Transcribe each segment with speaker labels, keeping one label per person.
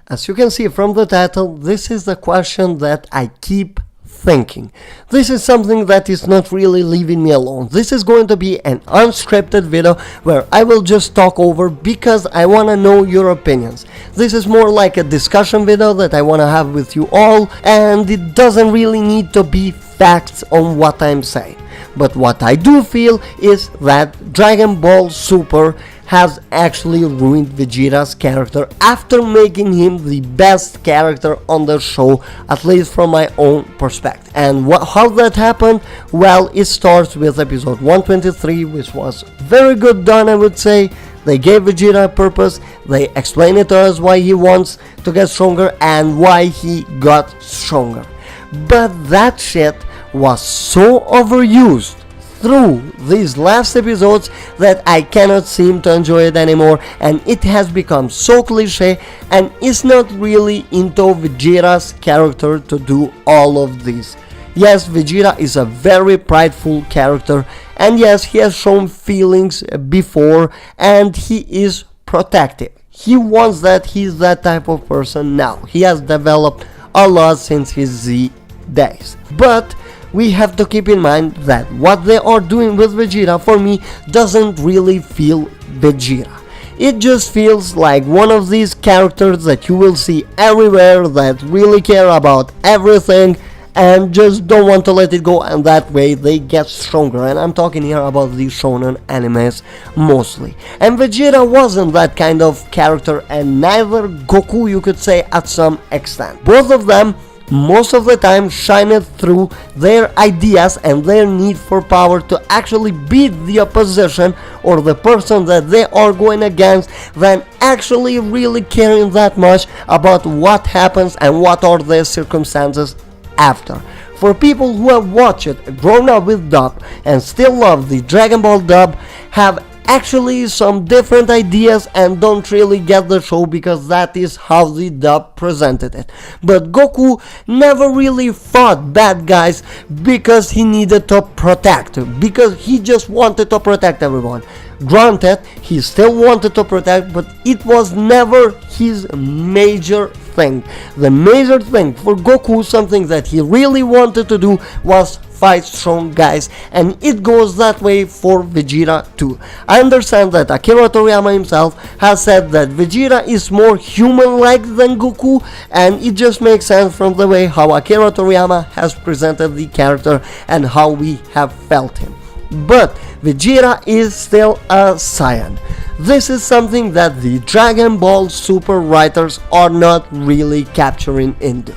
Speaker 1: As you can see from the title, this is the question that I keep thinking. This is something that is not really leaving me alone. This is going to be an unscripted video where I will just talk over because I want to know your opinions. This is more like a discussion video that I want to have with you all, and it doesn't really need to be facts on what I'm saying. But what I do feel is that Dragon Ball Super has actually ruined Vegeta's character after making him the best character on the show, at least from my own perspective. And how that happened? Well, it starts with episode 123, which was very good done, I would say. They gave Vegeta a purpose, they explained it to us why he wants to get stronger and why he got stronger. But that shit was so overused through these last episodes that I cannot seem to enjoy it anymore, and it has become so cliche and it's not really into Vegeta's character to do all of this. Yes, Vegeta is a very prideful character, and yes, he has shown feelings before and he is protective. He wants that, he's that type of person now. He has developed a lot since his Z days. But we have to keep in mind that what they are doing with Vegeta, for me, doesn't really feel Vegeta. It just feels like one of these characters that you will see everywhere that really care about everything and just don't want to let it go, and that way they get stronger. And I'm talking here about the shonen animes mostly. And Vegeta wasn't that kind of character, and neither Goku, you could say, at some extent. Both of them most of the time shined through their ideas and their need for power to actually beat the opposition or the person that they are going against, than actually really caring that much about what happens and what are the circumstances after. For people who have watched it, grown up with dub, and still love the Dragon Ball dub, have actually some different ideas and don't really get the show because that is how the dub presented it. But Goku never really fought bad guys because he needed to protect, because he just wanted to protect everyone. Granted, he still wanted to protect, but it was never his major thing. The major thing for Goku, something that he really wanted to do, was fight strong guys, and it goes that way for Vegeta too. I understand that Akira Toriyama himself has said that Vegeta is more human-like than Goku, and it just makes sense from the way how Akira Toriyama has presented the character and how we have felt him. But Vegeta is still a Saiyan. This is something that the Dragon Ball Super writers are not really capturing into.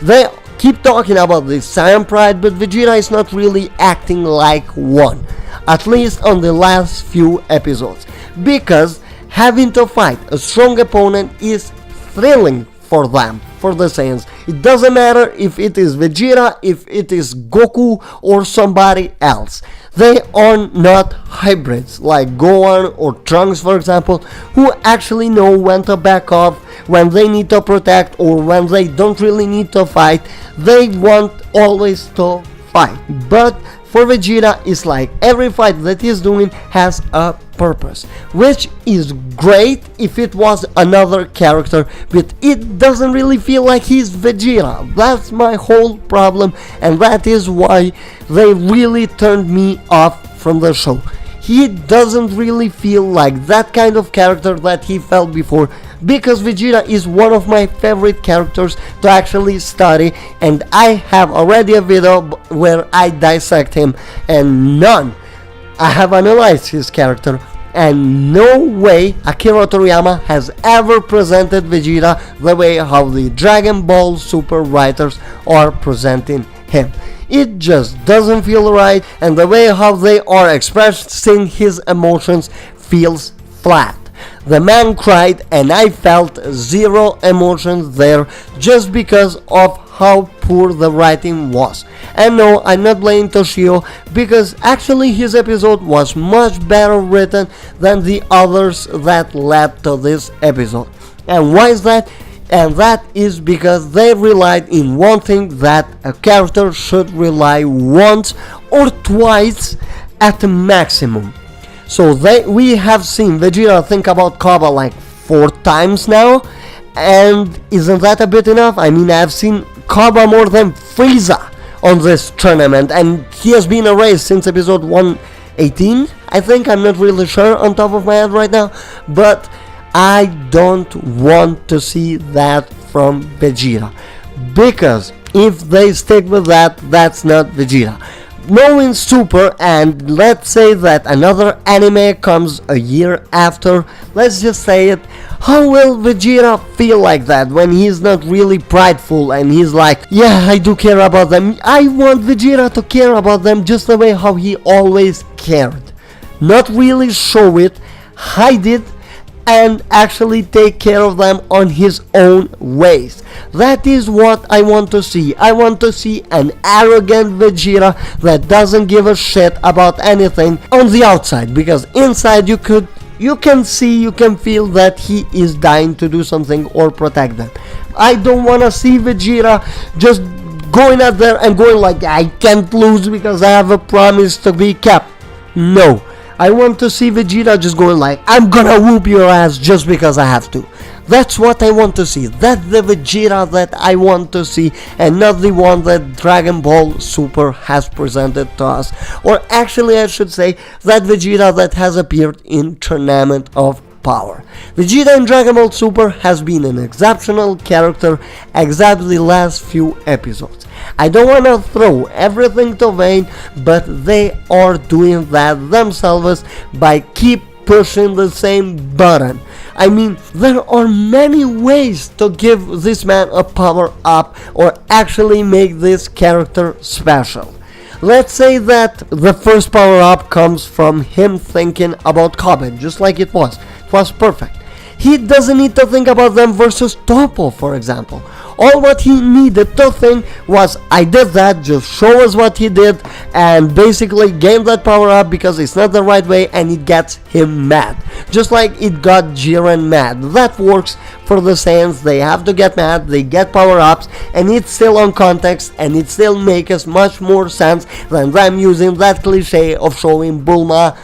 Speaker 1: They keep talking about the Saiyan pride, but Vegeta is not really acting like one, at least on the last few episodes, because having to fight a strong opponent is thrilling for them, for the Saiyans. It doesn't matter if it is Vegeta, if it is Goku, or somebody else. They are not hybrids like Gohan or Trunks, for example, who actually know when to back off, when they need to protect, or when they don't really need to fight. They want always to fight. But for Vegeta, it's like every fight that he's doing has a purpose, which is great if it was another character, but it doesn't really feel like he's Vegeta. That's my whole problem, and that is why they really turned me off from the show. He doesn't really feel like that kind of character that he felt before, because Vegeta is one of my favorite characters to actually study, and I have already a video where I dissect him, and I have analyzed his character, and no way Akira Toriyama has ever presented Vegeta the way how the Dragon Ball Super writers are presenting him. It just doesn't feel right, and the way how they are expressing his emotions feels flat. The man cried and I felt zero emotions there just because of how poor the writing was. And no, I'm not blaming Toshio, because actually his episode was much better written than the others that led to this episode. And why is that? And that is because they relied in one thing that a character should rely once or twice at the maximum. So we have seen Vegeta think about Cabba like 4 times now, And isn't that a bit enough? I mean, I've seen Cabba more than Frieza on this tournament, and he has been erased since episode 118, I think. I'm not really sure on top of my head right now, but I don't want to see that from Vegeta, because if they stick with that, that's not Vegeta. Knowing Super, and let's say that another anime comes a year after, let's just say it, how will Vegeta feel like that when he's not really prideful and he's like, yeah, I do care about them. I want Vegeta to care about them just the way how he always cared. Not really show it, hide it, and actually take care of them on his own ways. That is what I want to see. I want to see an arrogant Vegeta that doesn't give a shit about anything on the outside, because inside you can see, you can feel that he is dying to do something or protect them. I don't want to see Vegeta just going out there and going like, I can't lose because I have a promise to be kept. No. I want to see Vegeta just going like, I'm gonna whoop your ass just because I have to. That's what I want to see. That's the Vegeta that I want to see, and not the one that Dragon Ball Super has presented to us. Or actually I should say, that Vegeta that has appeared in Tournament of Power. Vegeta in Dragon Ball Super has been an exceptional character except the last few episodes. I don't want to throw everything to Vayne, but they are doing that themselves by keep pushing the same button. I mean, there are many ways to give this man a power up or actually make this character special. Let's say that the first power up comes from him thinking about Cabbe, just like it was. It was perfect. He doesn't need to think about them versus Toppo, for example. All what he needed to think was, I did that, just show us what he did, and basically gain that power up because it's not the right way, and it gets him mad. Just like it got Jiren mad. That works for the Saiyans. They have to get mad, they get power ups, and it's still on context, and it still makes much more sense than them using that cliche of showing Bulma,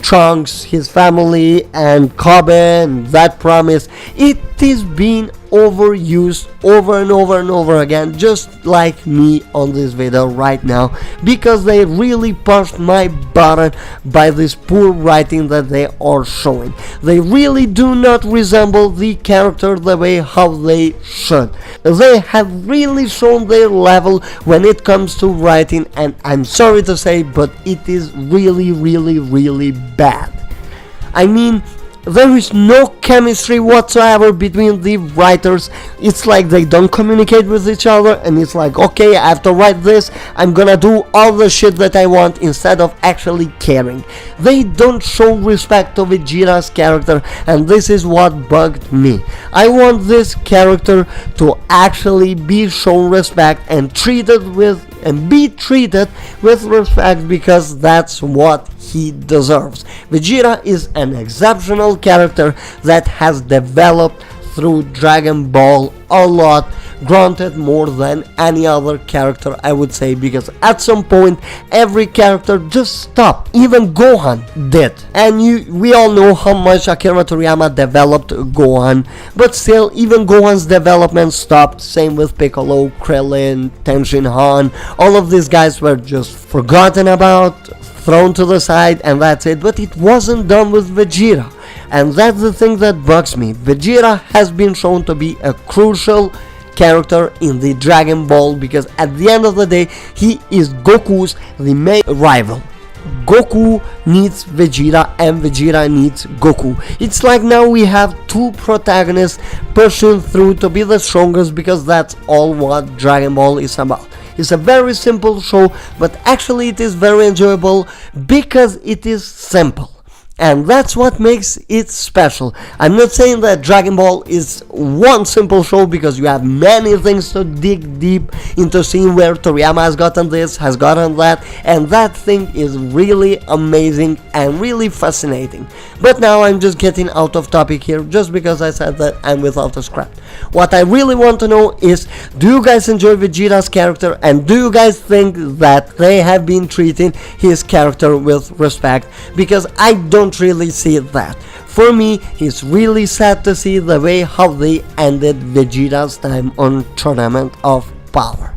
Speaker 1: Trunks, his family, and Cabbe, and that promise. It is being overused over and over and over again, just like me on this video right now, because they really pushed my button by this poor writing that they are showing. They really do not resemble the character the way how they should. They have really shown their level when it comes to writing, and I'm sorry to say, but it is really bad. I mean, there is no chemistry whatsoever between the writers. It's like they don't communicate with each other, and it's like, okay, I have to write this, I'm gonna do all the shit that I want instead of actually caring. They don't show respect to Vegeta's character, and this is what bugged me. I want this character to actually be shown respect and be treated with respect, because that's what he deserves. Vegeta is an exceptional character that has developed through Dragon Ball a lot, granted more than any other character, I would say, because at some point every character just stopped. Even Gohan did, and we all know how much Akira Toriyama developed Gohan, but still even Gohan's development stopped. Same with Piccolo, Krillin, Tenshin Han. All of these guys were just forgotten about, thrown to the side, and that's it. But it wasn't done with Vegeta, and that's the thing that bugs me. Vegeta has been shown to be a crucial character in the Dragon Ball, because at the end of the day he is Goku's the main rival. Goku needs Vegeta and Vegeta needs Goku. It's like now we have two protagonists pushing through to be the strongest, because that's all what Dragon Ball is about. It's a very simple show, but actually it is very enjoyable because it is simple. And that's what makes it special. I'm not saying that Dragon Ball is one simple show, because you have many things to dig deep into, seeing where Toriyama has gotten this, has gotten that, and that thing is really amazing and really fascinating. But now I'm just getting out of topic here, just because I said that I'm without a script. What I really want to know is, do you guys enjoy Vegeta's character, and do you guys think that they have been treating his character with respect? Because I don't really see that. For me, it's really sad to see the way how they ended Vegeta's time on Tournament of Power.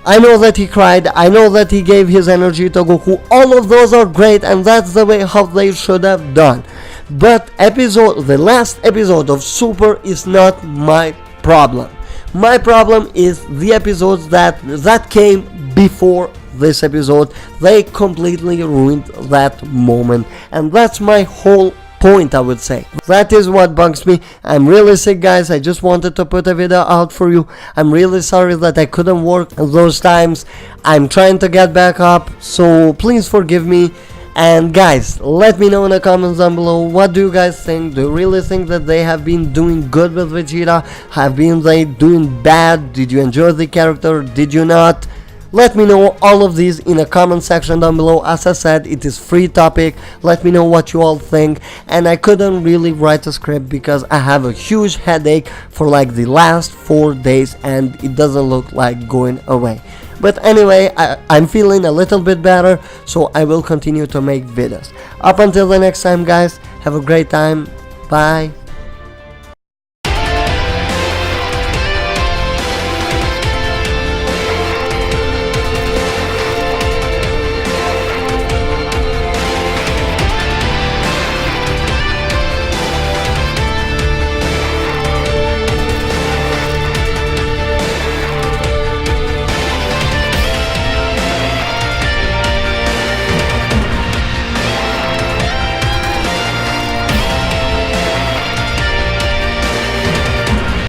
Speaker 1: I know that he cried, I know that he gave his energy to Goku, all of those are great and that's the way how they should have done. But the last episode of Super is not my problem. My problem is the episodes that came before this episode. They completely ruined that moment, and that's my whole point, I would say. That is what bugs me. I'm really sick, guys. I just wanted to put a video out for you. I'm really sorry that I couldn't work those times. I'm trying to get back up, so please forgive me. And guys, let me know in the comments down below, what do you guys think? Do you really think that they have been doing good with Vegeta? Have been they doing bad? Did you enjoy the character? Did you not? Let me know all of these in the comment section down below. As I said, it is free topic. Let me know what you all think. And I couldn't really write a script because I have a huge headache for like the last 4 days and it doesn't look like going away. But anyway, I'm feeling a little bit better, so I will continue to make videos. Up until the next time, guys, have a great time. Bye.